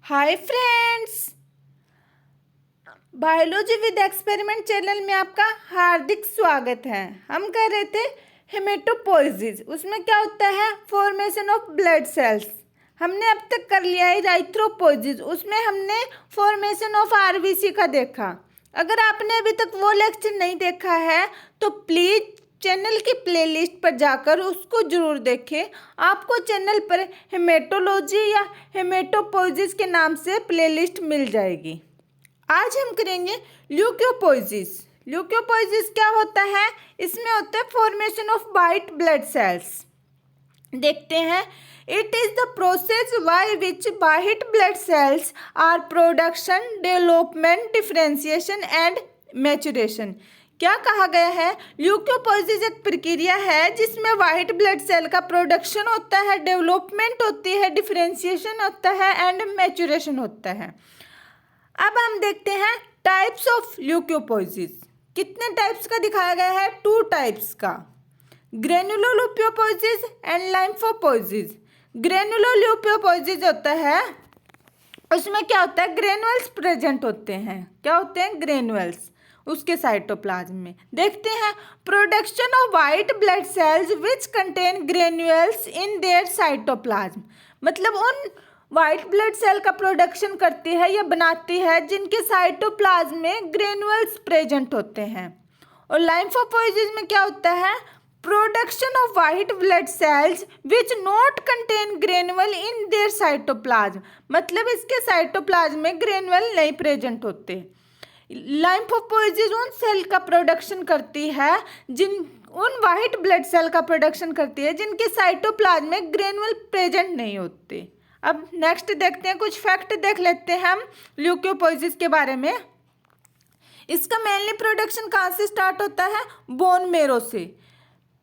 Hi friends, biology with experiment channel में आपका हार्दिक स्वागत है। हम कह रहे थे हेमेटोपोइसिस, उसमें क्या होता है? Formation of blood cells. हमने अब तक कर लिया है इराइथ्रोपोइसिस, उसमें हमने फॉर्मेशन ऑफ आरबीसी का देखा। अगर आपने अभी तक वो लेक्चर नहीं देखा है तो प्लीज़ चैनल की प्लेलिस्ट पर जाकर उसको जरूर देखें। आपको चैनल पर हेमेटोलॉजी या हेमेटोपोइसिस के नाम से प्लेलिस्ट मिल जाएगी। आज हम करेंगे ल्यूकोपोइसिस। ल्यूकोपोइसिस क्या होता है? इसमें होता है formation of white blood cells. देखते हैं। It is the process by which white blood cells are production, development, differentiation and maturation. क्या कहा गया है? ल्यूकोपोइसिस एक प्रक्रिया है जिसमें वाइट ब्लड सेल का प्रोडक्शन होता है, डेवलपमेंट होती है, डिफरेंशिएशन होता है एंड मैचुरेशन होता है। अब हम देखते हैं टाइप्स ऑफ ल्यूकोपोइसिस। कितने टाइप्स का दिखाया गया है? 2 टाइप्स का, ग्रेनुलोल्यूकोपोइसिस एंड लाइम्फोपोइसिस। ग्रेनुलोल्यूकोपोइसिस होता है, उसमें क्या होता है? ग्रेनुअल्स प्रेजेंट होते हैं। क्या होते हैं? ग्रेनुअल्स उसके साइटोप्लाज्म में। देखते हैं production of white blood cells which contain granules in their cytoplasm. मतलब उन वाइट ब्लड सेल का प्रोडक्शन करती है या बनाती है जिनके साइटोप्लाज्म में ग्रेनुअल्स प्रेजेंट होते हैं। और लाइम्फोपोइसिस में क्या होता है? Production of white blood cells which not contain granule in their cytoplasm. मतलब इसके साइटोप्लाज्म में ग्रेनुअल नहीं प्रेजेंट होते। लाइम्फोपोइसिस उन सेल का प्रोडक्शन करती है उन वाइट ब्लड सेल का प्रोडक्शन करती है जिनके साइटोप्लाज्म में ग्रेनुअल प्रेजेंट नहीं होते। अब नेक्स्ट देखते हैं, कुछ फैक्ट देख लेते हैं हम ल्यूकोपोइसिस के बारे में। इसका मेनली प्रोडक्शन कहाँ से स्टार्ट होता है? बोन मेरो से।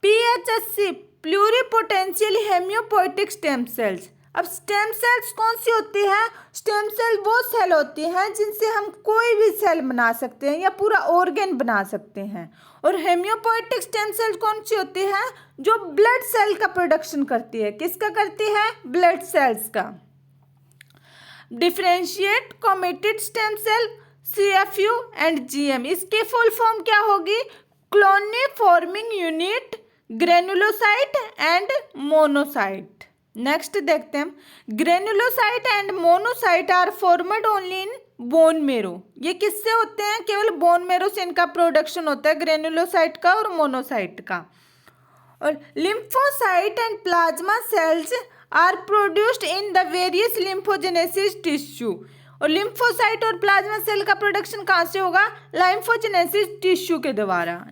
पीएचएससी, प्लूरिपोटेंशियल हेमियोपोइटिक स्टेम सेल्स। अब स्टेम सेल्स कौन सी होती है? स्टेम सेल वो सेल होती हैं जिनसे हम कोई भी सेल बना सकते हैं या पूरा ऑर्गेन बना सकते हैं। और हेमियोपोइटिक स्टेम सेल कौन सी होती है? जो ब्लड सेल का प्रोडक्शन करती है। किसका करती है? ब्लड सेल्स का। Differentiate committed stem cell, CFU and GM। इसकी फुल फॉर्म क्या होगी? Colony forming unit, granulocyte and monocyte. Next देखते हैं, granulocyte and monocyte are formed only in bone marrow. ये किससे होते हैं? केवल बोन मेरो से इनका प्रोडक्शन होता है, ग्रेनुलोसाइट का और मोनोसाइट का। और lymphocyte and plasma cells are produced in the various lymphogenesis tissue. और लिम्फोसाइट और प्लाज्मा सेल का प्रोडक्शन कहाँ से होगा? लाइम्फोजेनेसिस टिश्यू के द्वारा।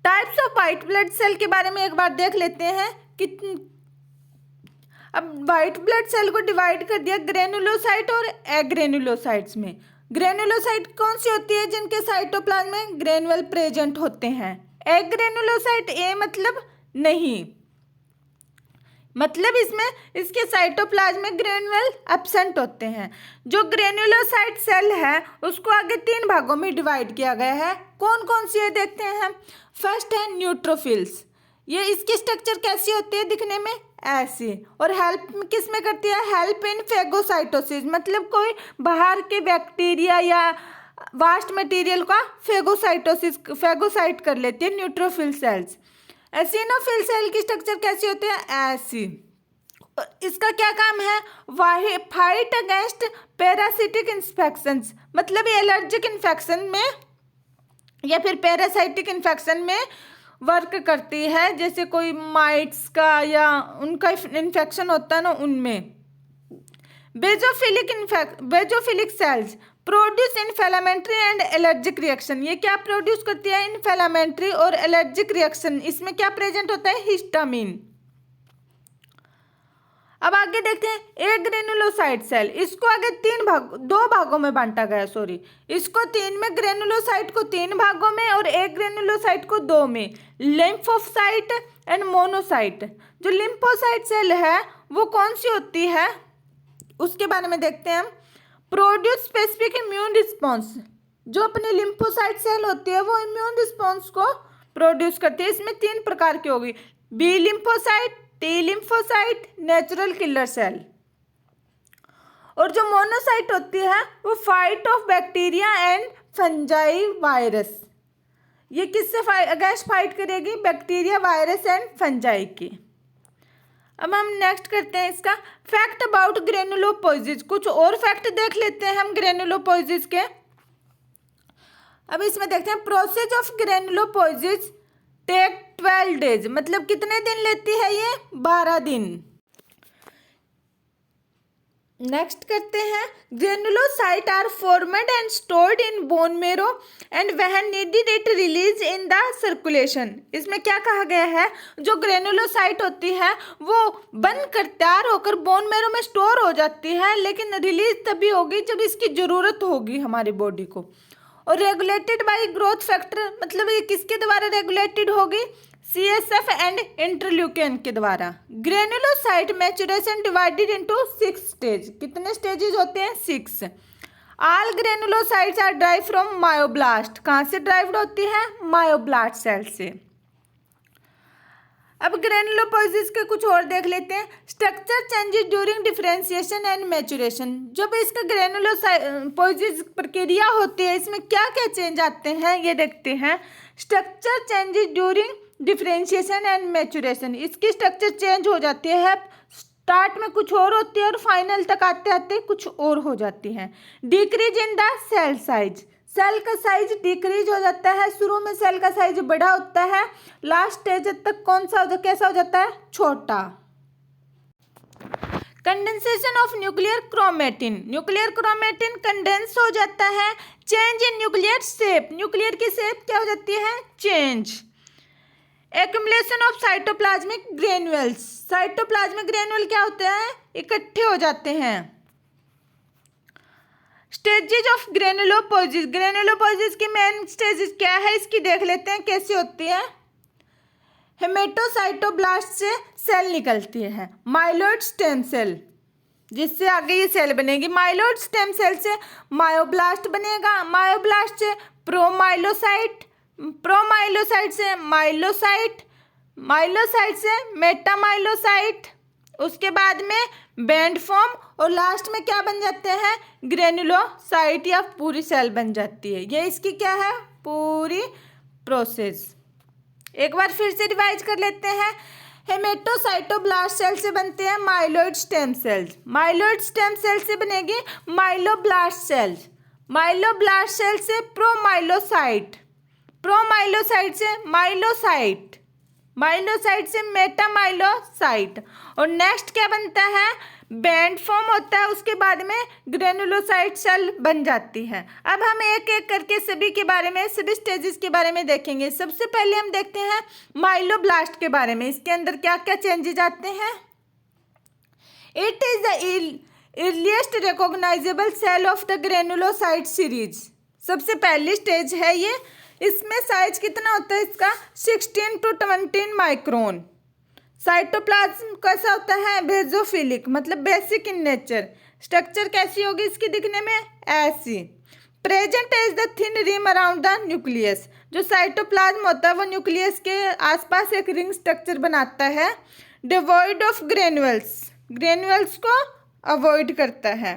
Types of white blood cell के बारे में एक बार देख लेते हैं। अब वाइट ब्लड सेल को डिवाइड कर दिया ग्रेनुलोसाइट और एग्रेनुलोसाइट्स में। ग्रेनुलोसाइट कौन सी होती है? जिनके साइटोप्लाज्म में ग्रेनुअल प्रेजेंट होते हैं। एग्रेनुलोसाइट ए मतलब नहीं, मतलब इसमें इसके साइटोप्लाज्म में ग्रेनुअल एब्सेंट होते हैं। जो ग्रेनुलोसाइट सेल है उसको आगे 3 भागों में डिवाइड किया गया है। कौन कौन सी है देखते हैं हम। फर्स्ट है न्यूट्रोफिल्स। ये इसकी स्ट्रक्चर कैसी होती है दिखने में? ऐसी। और हेल्प किस में करती है? Help in phagocytosis. मतलब कोई बाहर के बैक्टीरिया या वास्ट मटेरियल का फेगोसाइट कर लेती है न्यूट्रोफिल सेल्स। एसिनोफिल सेल की स्ट्रक्चर कैसी होती है? ऐसी। इसका क्या काम है? Fight against parasitic infections. मतलब ये एलर्जिक इन्फेक्शन में या फिर पैरासाइटिक इन्फेक्शन में वर्क करती है। जैसे कोई माइट्स का या उनका इन्फेक्शन होता है ना, उनमें। Basophilic cells produce inflammatory and allergic reaction. ये क्या प्रोड्यूस करती है? इन्फ्लेमेटरी और एलर्जिक रिएक्शन। इसमें क्या प्रेजेंट होता है? हिस्टामिन। अब आगे देखते हैं एग्रेनुलोसाइट सेल। इसको आगे 2 भागों में बांटा गया, इसको 3 में, ग्रेनुलोसाइट को 3 भागों में और एग्रेनुलोसाइट को 2 में। Lymphocyte and monocyte. जो लिम्फोसाइट सेल है वो कौन सी होती है उसके बारे में देखते हैं हम। Produce specific immune response. जो अपने लिम्फोसाइट सेल होती है वो इम्यून रिस्पॉन्स को प्रोड्यूस करती है। इसमें 3 प्रकार की होगी, B lymphocyte, T lymphocyte, natural killer cell. और जो मोनोसाइट होती है वो fight off bacteria and fungi virus. ये किससे अगेंस्ट फाइट करेगी? बैक्टीरिया, वायरस एंड फंजाई की। अब हम नेक्स्ट करते हैं इसका फैक्ट अबाउट ग्रेनुलोपोइसिस। कुछ और फैक्ट देख लेते हैं हम ग्रेनुलोपोइसिस के। अब इसमें देखते हैं प्रोसेस ऑफ ग्रेनुलोपोइसिस टेक 12 डेज, मतलब कितने दिन लेती है ये? 12 दिन। नेक्स्ट करते हैं granulocyte are formed and stored in bone marrow and when needed it release in the circulation. इसमें क्या कहा गया है? जो ग्रेनुलोसाइट होती है वो बनकर तैयार होकर बोन मेरो में स्टोर हो जाती है, लेकिन रिलीज तभी होगी जब इसकी ज़रूरत होगी हमारी बॉडी को। और रेगुलेटेड बाय ग्रोथ फैक्टर, मतलब ये किसके द्वारा रेगुलेटेड होगी? CSF एंड इंटरल्यूकिन के द्वारा। Granulocyte maturation divided into 6 stage. कितने स्टेजेस होते हैं? 6। All granulocytes are derive from myoblast. कहाँ से ड्राइव्ड होती है? मायोब्लास्ट सेल से। अब ग्रेनुलोपोइसिस के कुछ और देख लेते हैं। Structure changes during differentiation and maturation. जब इसका ग्रेनुलोपोइसिस प्रक्रिया होती है, इसमें क्या क्या चेंज आते हैं ये देखते हैं। Structure changes during differentiation and maturation. इसकी स्ट्रक्चर चेंज हो जाती है, स्टार्ट में कुछ और होती है और फाइनल तक आते आते कुछ और हो जाती है। Decrease in the cell size. Cell का साइज डिक्रीज हो जाता है। शुरू में सेल का साइज बड़ा होता है, लास्ट स्टेज तक कैसा हो जाता है? छोटा। Condensation of nuclear chromatin. Nuclear chromatin condense हो जाता है। Change in nuclear shape. Nuclear की शेप क्या हो जाती है? Change. Accumulation of cytoplasmic granules. Cytoplasmic granule क्या होते हैं? इकट्ठे हो जाते हैं। Stages of ग्रेनुलोपोइसिस। ग्रेनुलोपोइसिस की मेन स्टेजेस क्या है इसकी देख लेते हैं कैसी होती है। हेमेटोसाइटोब्लास्ट से सेल निकलती है। माइलोइड स्टेम सेल, जिससे आगे ये सेल बनेगी। माइलोइड स्टेम सेल से मायोब्लास्ट बनेगा। मायोब्लास्ट से प्रोमाइलोसाइट, प्रोमाइलोसाइट से माइलोसाइट, माइलोसाइट से मेटामाइलोसाइट, उसके बाद में बैंड फॉर्म, और लास्ट में क्या बन जाते हैं? ग्रेनुलोसाइट या पूरी सेल बन जाती है। ये इसकी क्या है? पूरी प्रोसेस। एक बार फिर से रिवाइज कर लेते हैं। हेमेटोसाइटोब्लास्ट सेल से बनते हैं myeloid stem cells. Myeloid stem cell से बनेगी माइलोब्लास्ट सेल्स। माइलोब्लास्ट सेल से प्रोमाइलोसाइट, प्रोमाइलोसाइट से माइलोसाइट, माइलोसाइट से मेटामाइलोसाइट, और नेक्स्ट क्या बनता है? बैंड फॉर्म होता है। उसके बाद में ग्रेनुलोसाइट सेल बन जाती है। अब हम एक एक करके सभी के बारे में, सभी स्टेजेस के बारे में देखेंगे। सबसे पहले हम देखते हैं माइलोब्लास्ट के बारे में। इसके अंदर क्या क्या चेंजेस आते हैं? It is the earliest recognisable cell of the granulocyte series. सबसे पहली स्टेज है ये। इसमें साइज कितना होता है इसका? 16 to 20 माइक्रोन। साइटोप्लाज्म कैसा होता है? बेसोफिलिक, मतलब बेसिक इन नेचर। स्ट्रक्चर कैसी होगी इसकी दिखने में? ऐसी। Present is the thin rim around the nucleus. जो साइटोप्लाज्म होता है वो न्यूक्लियस के आसपास एक रिंग स्ट्रक्चर बनाता है। डिवॉइड ऑफ ग्रेन्यूल्स, ग्रेन्यूल्स को अवॉइड करता है।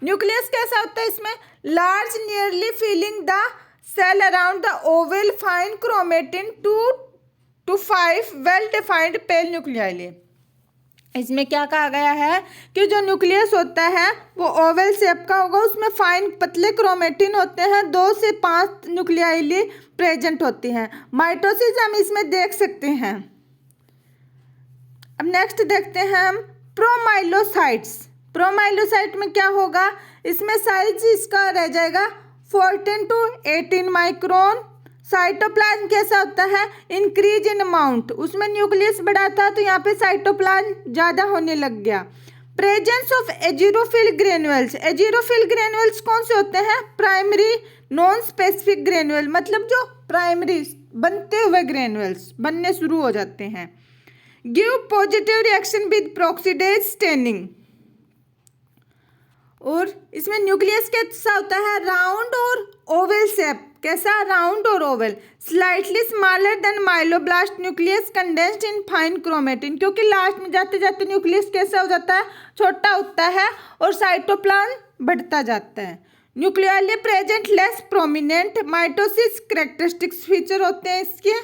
न्यूक्लियस कैसा होता है इसमें? Large nearly filling the cell around the oval fine chromatin 2 to 5 well defined pale nucleoli. इसमें क्या कहा गया है कि जो न्यूक्लियस होता है वो ओवल शेप का होगा। उसमें फाइन पतले क्रोमेटिन होते हैं। 2 से 5 न्यूक्लियाई प्रेजेंट होती हैं। माइटोसिस हम इसमें देख सकते हैं। अब नेक्स्ट देखते हैं हम प्रोमाइलोसाइट्स। प्रोमाइलोसाइट में क्या होगा? इसमें साइज इसका रह जाएगा 14 to 18 माइक्रोन। साइटोप्लाज्म कैसा होता है? Increase in amount. उसमें न्यूक्लियस बड़ा था तो यहाँ पे साइटोप्लाज्म ज़्यादा होने लग गया। Presence of azurophil granules. Azurophil granules कौन से होते हैं? प्राइमरी नॉन स्पेसिफिक ग्रेन्यूल, मतलब जो प्राइमरी बनते हुए ग्रेन्यूल्स बनने शुरू हो जाते हैं। Give positive reaction with peroxidase staining. और इसमें न्यूक्लियस कैसा होता है? राउंड और ओवल शेप कैसा, राउंड और oval, slightly smaller than myeloblast nucleus condensed in fine chromatin, क्योंकि लास्ट में जाते जाते न्यूक्लियस कैसा हो जाता है, छोटा होता है और साइटोप्लाज्म बढ़ता जाता है। Nucleoli present less prominent mitosis characteristics feature होते हैं इसके।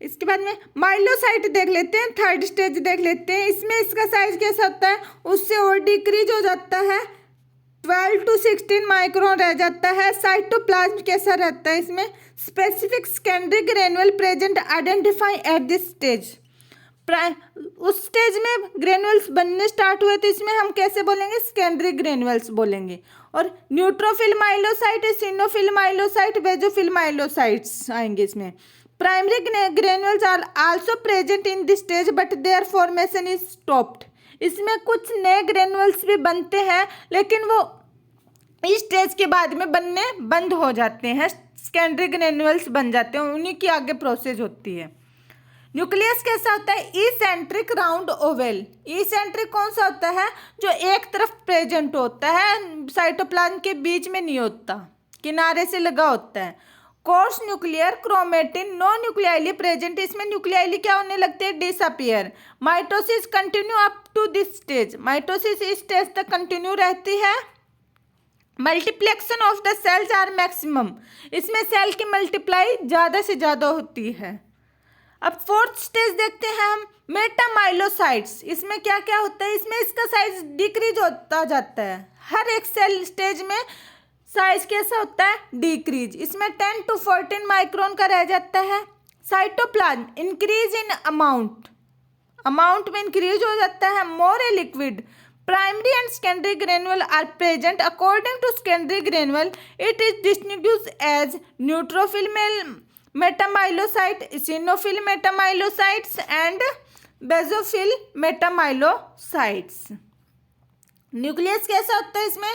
इसके बाद में माइलोसाइट देख लेते हैं, थर्ड स्टेज देख लेते हैं। इसमें इसका साइज कैसा होता है, उससे और डिक्रीज हो जाता है, 12 to 16 माइक्रोन रह जाता है। साइटोप्लाज्म कैसा रहता है, इसमें specific secondary granule present identify eight this stage. उस स्टेज में ग्रेनुअल्स बनने स्टार्ट हुए तो इसमें हम कैसे बोलेंगे, सेकेंडरी ग्रेनुअल्स बोलेंगे। और न्यूट्रोफिल माइलोसाइट, सिनोफिल माइलोसाइट, बेजोफिल माइलोसाइट्स आएंगे इसमें। Primary granules are also present in this stage but their formation is stopped. इसमें कुछ नए ग्रेनुअल्स भी बनते हैं लेकिन वो इस स्टेज के बाद में बनने बंद हो जाते हैं, सेकेंडरी ग्रेनुअल्स बन जाते हैं, उन्हीं की आगे प्रोसेस होती है। न्यूक्लियस कैसा होता है, इसेंट्रिक राउंड ओवल। इसेंट्रिक कौन सा होता है, जो एक तरफ प्रेजेंट होता है, साइटोप्लाज्म के बीच में नहीं होता, किनारे से लगा होता है। Coarse nuclear chromatin no nucleoli present, इसमें न्यूक्लियली क्या होने लगते हैं, disappear. Mitosis continue up to this stage, mitosis इस स्टेज तक कंटिन्यू रहती है। Multiplication of the cells are maximum, इसमें सेल की मल्टीप्लाई ज़्यादा से ज़्यादा होती है। अब फोर्थ स्टेज देखते हैं हम, मेटामाइलोसाइट्स। इसमें क्या क्या होता है, इसमें इसका साइज डिक्रीज होता जाता है, हर एक सेल स्टेज में साइज कैसा होता है, डिक्रीज। इसमें 10 to 14 माइक्रोन का रह जाता है। Cytoplasm increase in amount, amount में इंक्रीज हो जाता है। More a liquid, primary and secondary granule are present. According to secondary granule it is distribute as neutrophil metamyelocyte, eosinophil metamyelocytes and basophil metamyelocytes. Nucleus कैसा होता है, इसमें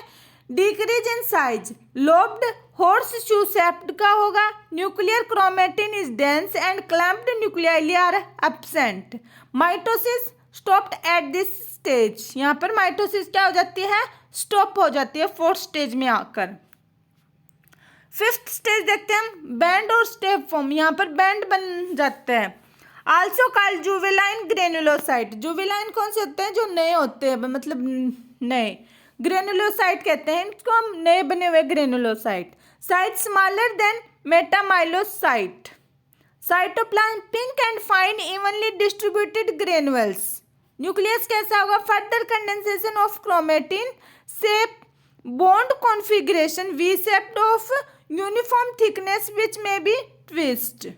decrease in size, lobed horseshoe shaped का होगा। Nuclear chromatin is dense and clumped nucleoli are absent. Mitosis stopped at this stage, यहाँ पर mitosis क्या हो जाती है, स्टॉप हो जाती है फोर्थ स्टेज में आकर। फिफ्थ स्टेज देखते हैं हम, बैंड और स्टेप फॉर्म, यहाँ पर बैंड बन जाते हैं। आल्सो कॉल्ड जुवेलाइन ग्रेनुलोसाइट, जुवेलाइन कौन से होते हैं, जो नए होते हैं, मतलब नए, ग्रेनुलोसाइट कहते हैं इसको हम, नए बने हुए granulocyte. Size smaller than metamyelocyte. Cytoplasm pink and fine evenly distributed granules. Nucleus कैसा होगा, further condensation of chromatin, shape band configuration V shaped of uniform thickness which may be twist.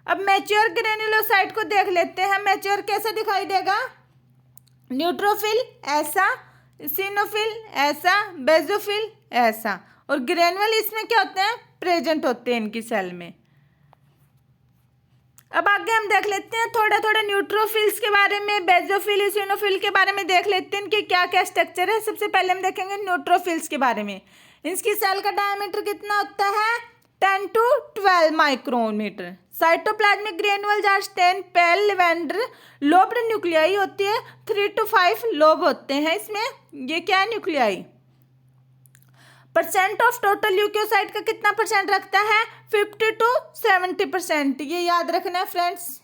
अब मैच्योर ग्रेनुलोसाइट को देख लेते हैं। Mature कैसा दिखाई देगा, न्यूट्रोफिल ऐसा, सिनोफिल ऐसा, बेजोफिल ऐसा, और ग्रेनुअल इसमें क्या होते हैं, प्रेजेंट होते हैं इनकी सेल में। अब आगे हम देख लेते हैं थोड़ा थोड़ा न्यूट्रोफिल्स के बारे में, बेजोफिल, सिनोफिल के बारे में देख लेते हैं इनके क्या क्या स्ट्रक्चर है। सबसे पहले हम देखेंगे न्यूट्रोफिल्स के बारे में। इसकी सेल का डायमीटर कितना होता है, 10 to 12 micrometre. Cytoplasmic granules are stain pale lavender, lobed nuclei होती है, 3 to 5 लोब होते हैं इसमें। ये क्या है, nuclei. Percent of total leucocyte का कितना परसेंट रखता है, 50 to 70%, ये याद रखना है friends.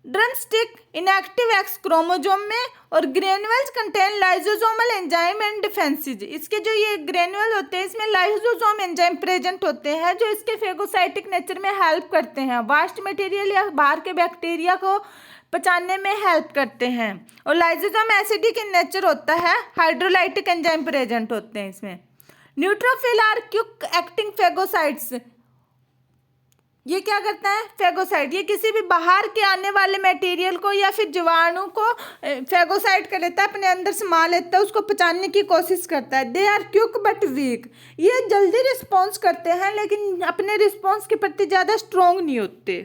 Drumstick inactive x chromosome में, और granules contain lysosomal enzyme and defences. इसके जो ये ग्रेनुअल होते हैं इसमें लाइसोसोम एंजाइम प्रेजेंट होते हैं जो इसके फेगोसाइटिक नेचर में हेल्प करते हैं, वास्ट मटेरियल या बाहर के बैक्टीरिया को पचाने में हेल्प करते हैं। और लाइसोसोम एसिडिक इन नेचर होता है, हाइड्रोलाइटिक एंजाइम प्रेजेंट होते हैं इसमें। Neutrophil are quick acting phagocytes, ये क्या करता है, फेगोसाइट, ये किसी भी बाहर के आने वाले मटेरियल को या फिर जीवाणु को फेगोसाइट कर लेता है, अपने अंदर समा लेता है, उसको पचाने की कोशिश करता है। They are quick but weak, ये जल्दी रिस्पॉन्स करते हैं लेकिन अपने रिस्पॉन्स के प्रति ज़्यादा स्ट्रॉन्ग नहीं होते।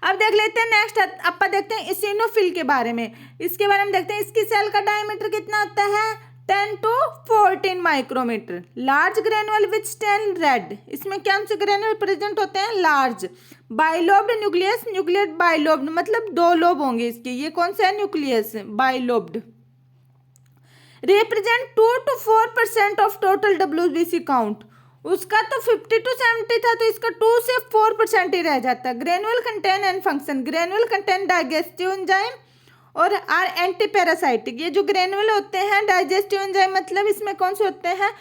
अब देख लेते हैं नेक्स्ट, अपन देखते हैं इसिनोफिल के बारे में। इसके बारे में देखते हैं, इसकी सेल का डायमीटर कितना होता है, 10 to 14 micrometre. Large granule which stain red, इसमें क्या से ग्रेनुअल प्रेजेंट होते हैं, large. Bilobed nucleus, nucleus bilobed मतलब 2 लोब होंगे इसके, ये कौन सा है, nucleus bilobed. Represent 2 to 4% of total WBC count. उसका तो 50 to 70 था, तो इसका 2 से 4% ही रह जाता है। Granule contain and function, granule contain digestive enzyme और आर एंटी पैरासाइटिक। ये जो ग्रेनुअल होते हैं डाइजेस्टिव एंजाइम मतलब इसमें कौन से होते हैं,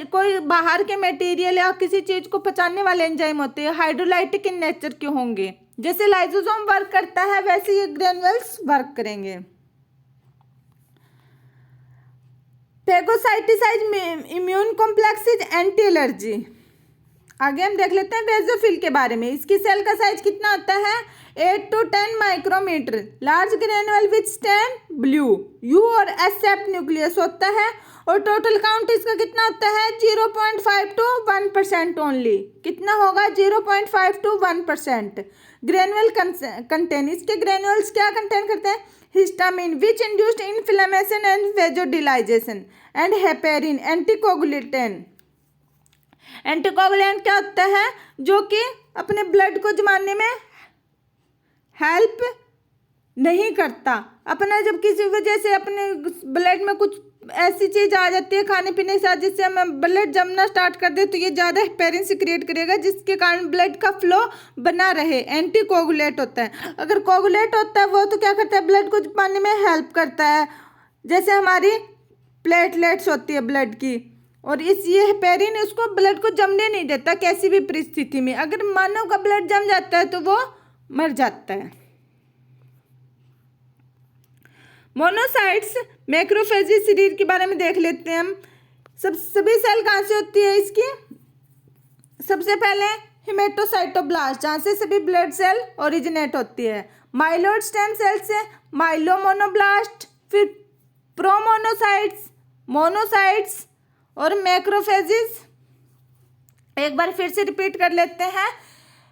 कोई बाहर के मटेरियल या किसी चीज को पचाने वाले एंजाइम होते हैं, हाइड्रोलाइटिक इन नेचर के होंगे। जैसे लाइसोसोम वर्क करता है वैसे ये ग्रेनुअल्स वर्क करेंगे। फेगोसाइटिसाइज इम्यून कॉम्प्लेक्सेज एंटी एलर्जी। आगे हम देख लेते हैं बेसोफिल के बारे में। इसकी सेल का साइज कितना होता है, 8 to 10 micrometre. Large granule which stain blue, U और एस सेप न्यूक्लियस होता है। और टोटल काउंट इसका कितना होता है, 0.5 to 1% ओनली। कितना होगा, 0.5 to 1%। ग्रेनुअल कंटेन, इसके ग्रेनुअल्स क्या कंटेन करते हैं, histamine which induced inflammation and vasodilation and heparin anticoagulant. Anticoagulant क्या होता है, जो कि अपने ब्लड को जमाने में हेल्प नहीं करता। अपना जब किसी वजह से अपने ब्लड में कुछ ऐसी चीज आ जाती है खाने पीने के साथ जिससे हमें ब्लड जमना स्टार्ट कर दे, तो ये ज़्यादा हेपेरिन सिक्रिएट करेगा जिसके कारण ब्लड का फ्लो बना रहे। एंटी कोगुलेट होता है। अगर कोगुलेट होता है वो तो क्या करता है, ब्लड को जमाने में हेल्प करता है, जैसे हमारी प्लेटलेट्स होती है ब्लड की। और ये हेपेरिन उसको ब्लड को जमने नहीं देता किसी भी परिस्थिति में। अगर मानव का ब्लड जम जाता है तो वो मर जाता है। मोनोसाइट्स मैक्रोफेजेस शरीर के बारे में देख लेते हैं हम। सभी सेल कहाँ से होती है इसकी, सबसे पहले हिमेटोसाइटोब्लास्ट, जहाँ से सभी ब्लड सेल ओरिजिनेट होती है। माइलोइड स्टेम सेल से माइलोमोनोब्लास्ट, फिर प्रोमोनोसाइट्स, मोनोसाइट्स और मैक्रोफेजेस। एक बार फिर से रिपीट कर लेते हैं।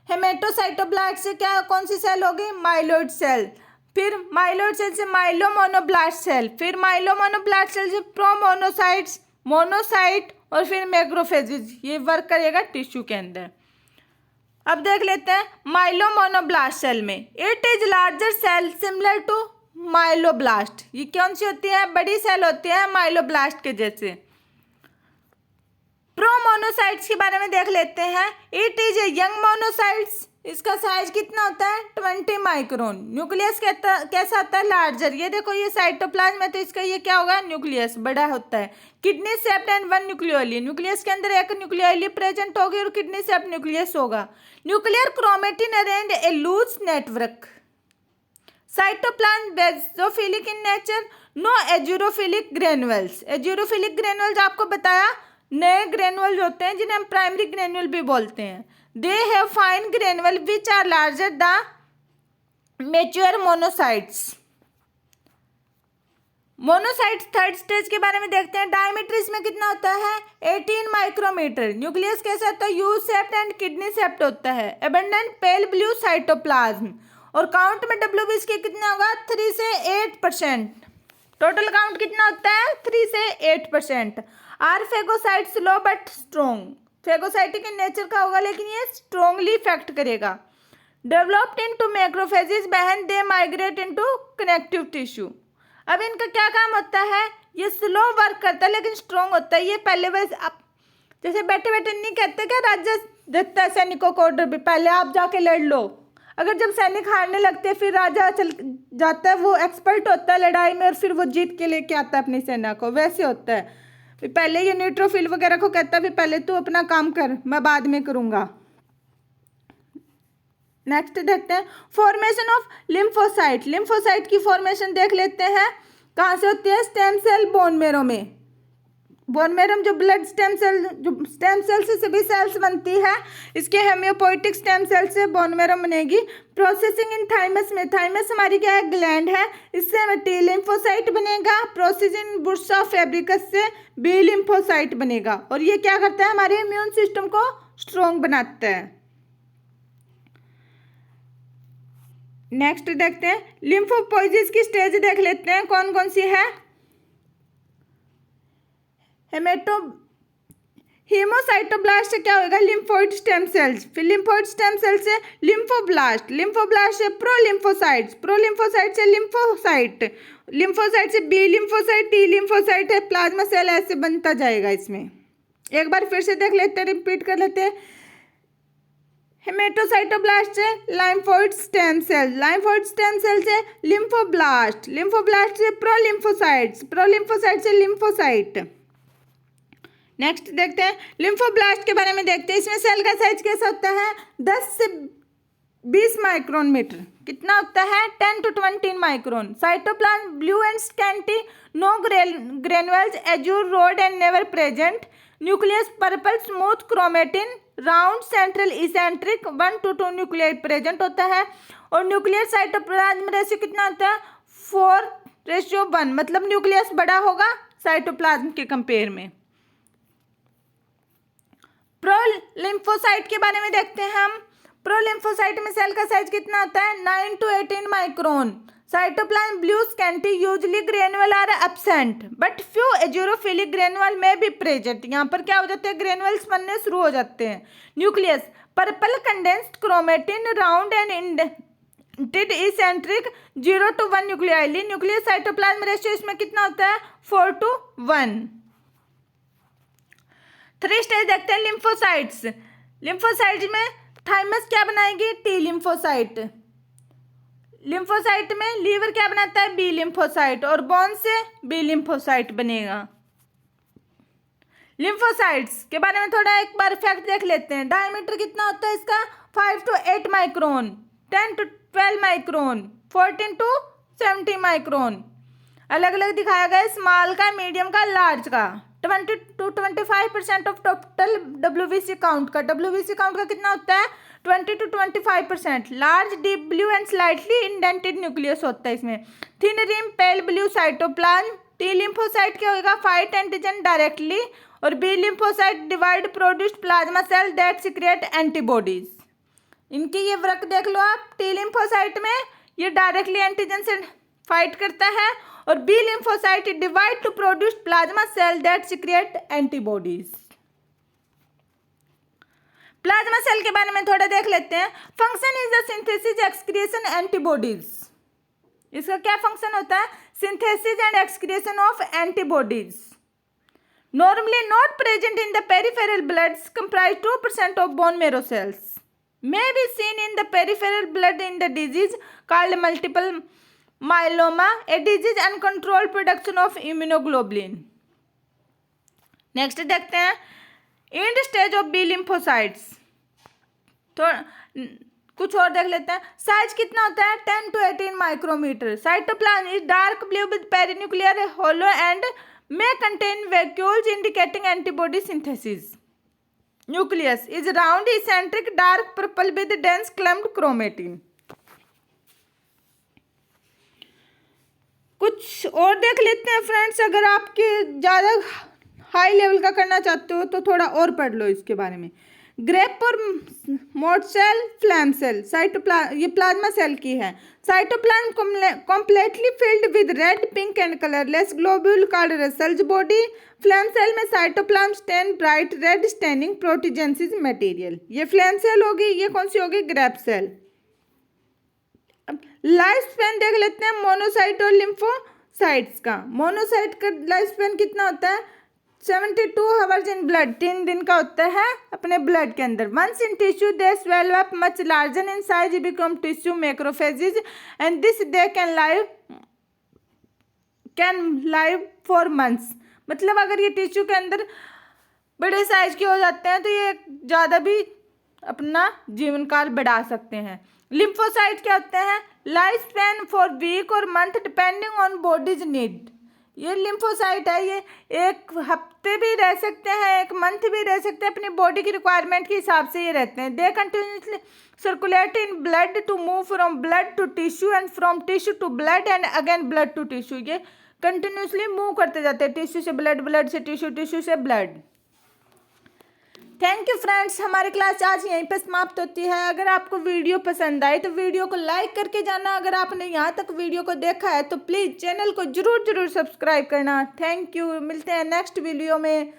हेमेटोसाइटोब्लास्ट से क्या कौन सी सेल होगी, माइलोइड सेल। फिर माइलोइड सेल से माइलोमोनोब्लास्ट सेल, फिर माइलोमोनोब्लास्ट सेल से प्रोमोनोसाइट्स, मोनोसाइट और फिर मैक्रोफेजेस। ये वर्क करेगा टिश्यू के अंदर। अब देख लेते हैं माइलोमोनोब्लास्ट सेल में, it is larger cell similar to myeloblast. ये कौन सी होती है, बड़ी सेल होती है माइलोब्लास्ट के जैसे। प्रोमोनोसाइट्स के बारे में देख लेते हैं। It is a young monocytes, इसका साइज कितना होता है, 20 माइक्रोन। न्यूक्लियस कैसा होता है, लार्जर। ये देखो ये साइटोप्लाज्म है तो इसका ये क्या होगा, न्यूक्लियस बड़ा होता है। Kidney shaped and 1 nucleoli, nucleus के अंदर एक न्यूक्लियोली प्रेजेंट होगी और किडनी शेप्ड न्यूक्लियस होगा। Nuclear chromatin arrange a loose network. Cytoplasm basophilic in nature, no azurophilic granules. Azurophilic granules आपको बताया नए ग्रेनुअल होते हैं जिन्हें हम प्राइमरी ग्रेनुअल भी बोलते हैं। They have fine granule which are larger the mature monocytes. Monocytes third stage के बारे में देखते हैं। डायमीटर इसमें कितना होता है, 18 माइक्रोमीटर। न्यूक्लियस कैसा होता है, U shaped and kidney shaped होता है। एबंडेंट पेल ब्लू साइटोप्लाज्म। और काउंट में WBC के कितना होगा, 3 से 8%। टोटल काउंट कितना होता है, 3 से 8%। Are phagocyte slow but strong, phagocytic in nature का होगा लेकिन ये स्ट्रोंगली इफेक्ट करेगा। Developed into macrophages when they migrate into connective tissue. अब इनका क्या काम होता है, ये स्लो वर्क करता है लेकिन स्ट्रोंग होता है। ये पहले वैसे आप जैसे बैठे बैठे नहीं कहते क्या, राजा देता है सैनिकों को ऑर्डर भी, पहले आप जाके लड़ लो। अगर जब सैनिक हारने लगते हैं फिर राजा चल जाता है, वो एक्सपर्ट होता है लड़ाई में और फिर वो जीत के लेके आता है अपनी सेना को। वैसे होता है, पहले ये न्यूट्रोफिल वगैरह को कहता है पहले तू अपना काम कर, मैं बाद में करूँगा। नेक्स्ट देखते हैं फॉर्मेशन ऑफ लिम्फोसाइट। लिम्फोसाइट की फॉर्मेशन देख लेते हैं, कहाँ से होती है, स्टेम सेल बोन मेरो में। बोन मेरो में जो ब्लड स्टेम सेल से सभी सेल्स बनती है, इसके हेमियोपोइटिक स्टेम सेल से बोन मेरो बनेगी। प्रोसेसिंग इन थाइमस में, थाइमस हमारी क्या है, ग्लैंड है, इससे टी लिम्फोसाइट बनेगा। प्रोसेस इन बुर्सा फेब्रिकस से बी लिम्फोसाइट बनेगा। और ये क्या करता है, हमारे इम्यून सिस्टम को स्ट्रॉन्ग बनाता है। नेक्स्ट देखते हैं लिम्फोपोइसिस की स्टेज देख लेते हैं कौन कौन सी है। हीमोसाइटोब्लास्ट से क्या होगा, लिम्फोइड स्टेम सेल्स, फिर लिम्फोइड स्टेम सेल से लिम्फोब्लास्ट, लिम्फोब्लास्ट से प्रोलिम्फोसाइट्स, प्रोलिम्फोसाइट से लिम्फोसाइट, लिम्फोसाइट से बी लिम्फोसाइट, टी लिम्फोसाइट है, प्लाज्मा सेल ऐसे बनता जाएगा इसमें। एक बार फिर से देख लेते हैं, रिपीट कर लेते हैं। हेमेटोसाइटोब्लास्ट से लाइम्फोइड स्टेम सेल, लाइम्फोइड स्टेम सेल से लिम्फोब्लास्ट, लिम्फोब्लास्ट से प्रोलिम्फोसाइट्स, प्रोलिम्फोसाइट से लिम्फोसाइट। नेक्स्ट देखते हैं लिम्फोब्लास्ट के बारे में देखते हैं। इसमें सेल का साइज कैसा होता है, 10 से 20 माइक्रोन मीटर, कितना होता है 10 to 20 micron. Cytoplasm blue and scanty, no granules, azure rod and never present. Nucleus purple, smooth chromatin, round central eccentric, 1 to 2 nuclear present होता है। और न्यूक्लियर साइटोप्लाज्म रेशियो कितना होता है 4:1, मतलब न्यूक्लियस बड़ा होगा साइटोप्लाज्म के कंपेयर में। प्रोलिम्फोसाइट के बारे में देखते हैं हम। प्रोलिम्फोसाइट में सेल का साइज कितना होता है 9 to 18 micron. Cytoplasm blue scanty, usually granule are absent but few azurophilic granule में भी प्रेजेंट। यहाँ पर क्या हो जाते हैं, ग्रेनुअल्स बनने शुरू हो जाते हैं। Nucleus purple condensed chromatin, round and indented eccentric, 0 to 1 nuclei. Nucleus cytoplasm ratio इसमें कितना होता है 4:1। 3 स्टेज देखते हैं लिम्फोसाइट्स। लिम्फोसाइट में थाइमस क्या बनाएगी, टी लिम्फोसाइट। लिम्फोसाइट में लीवर क्या बनाता है, बी लिम्फोसाइट, और बोन से बी लिम्फोसाइट बनेगा। लिम्फोसाइट्स के बारे में थोड़ा एक बार फैक्ट देख लेते हैं। डायमीटर कितना होता है इसका 5 to 8 micron, 10 to 12 micron, 14 to 70 micron. अलग अलग दिखाया गया है, स्मॉल का, मीडियम का, लार्ज का। 20 to 25% of total WBC count का, WBC काउंट का कितना होता है 20 to 25%। Large, deep blue and slightly indented nucleus होता है इसमें। Thin rim, pale blue cytoplasm. T lymphocyte क्या होगा, फाइट एंटीजन डायरेक्टली, और B lymphocyte divide produced plasma cell that secrete antibodies. इनकी ये वर्क देख लो आप। टी लिम्फोसाइट में ये डायरेक्टली एंटीजन से फाइट करता है, और B lymphocyte divide to produce plasma cell that secrete antibodies. Plasma cell के बारे में थोड़ा देख लेते हैं। Function is the synthesis excretion antibodies. इसका क्या फंक्शन होता है, synthesis and excretion of antibodies. Normally not present in the peripheral bloods, comprise 2% of bone marrow cells, may be seen in the peripheral blood in the disease called multiple myeloma, a disease uncontrolled production of immunoglobulin। Next देखते हैं end stage of B lymphocytes. तो कुछ और देख लेते हैं। Size कितना होता है 10 to 18 micrometre. Cytoplasm is dark blue with perinuclear halo and may contain vacuoles indicating antibody synthesis. Nucleus is round, eccentric, dark purple with dense clumped chromatin. कुछ और देख लेते हैं फ्रेंड्स। अगर आपके ज़्यादा हाई लेवल का करना चाहते हो तो थोड़ा और पढ़ लो इसके बारे में। ग्रेप और मोड सेल, फ्लैम सेल, ये प्लाज्मा सेल की है। Cytoplasm completely filled with red, pink and colorless globule called Russell's body. Flame cell में cytoplasm stain bright red staining proteinaceous material. ये फ्लैम सेल होगी। ये कौन सी होगी, ग्रेप सेल। लाइफ स्पैन देख लेते हैं मोनोसाइट और लिम्फोसाइट्स का। मोनोसाइट का लाइफ स्पैन कितना होता है 72 आवर्स इन ब्लड, 3 दिन का होता है अपने ब्लड के अंदर। Once in tissue they swell up much larger in size, become tissue macrophages and this they can live for months. मतलब अगर ये टिश्यू के अंदर बड़े साइज के हो जाते हैं तो ये ज़्यादा भी अपना जीवन काल बढ़ा सकते हैं। लिम्फोसाइट क्या होते हैं, लाइफ स्पैन फॉर वीक और month depending on bodies need. ये लिम्फोसाइट है, ये 1 हफ्ते भी रह सकते हैं, 1 मंथ भी रह सकते हैं, अपनी बॉडी की रिक्वायरमेंट के हिसाब से ये रहते हैं। They continuously circulate in blood to move from blood to tissue and from tissue to blood and again blood to tissue. ये कंटिन्यूसली मूव करते जाते हैं, टिश्यू से ब्लड, ब्लड से टिश्यू, टिश्यू से ब्लड। थैंक यू फ्रेंड्स, हमारी class आज यहीं पर समाप्त होती है। अगर आपको वीडियो पसंद आए तो वीडियो को लाइक करके जाना। अगर आपने यहाँ तक वीडियो को देखा है तो प्लीज़ चैनल को जरूर सब्सक्राइब करना। थैंक यू, मिलते हैं नेक्स्ट वीडियो में।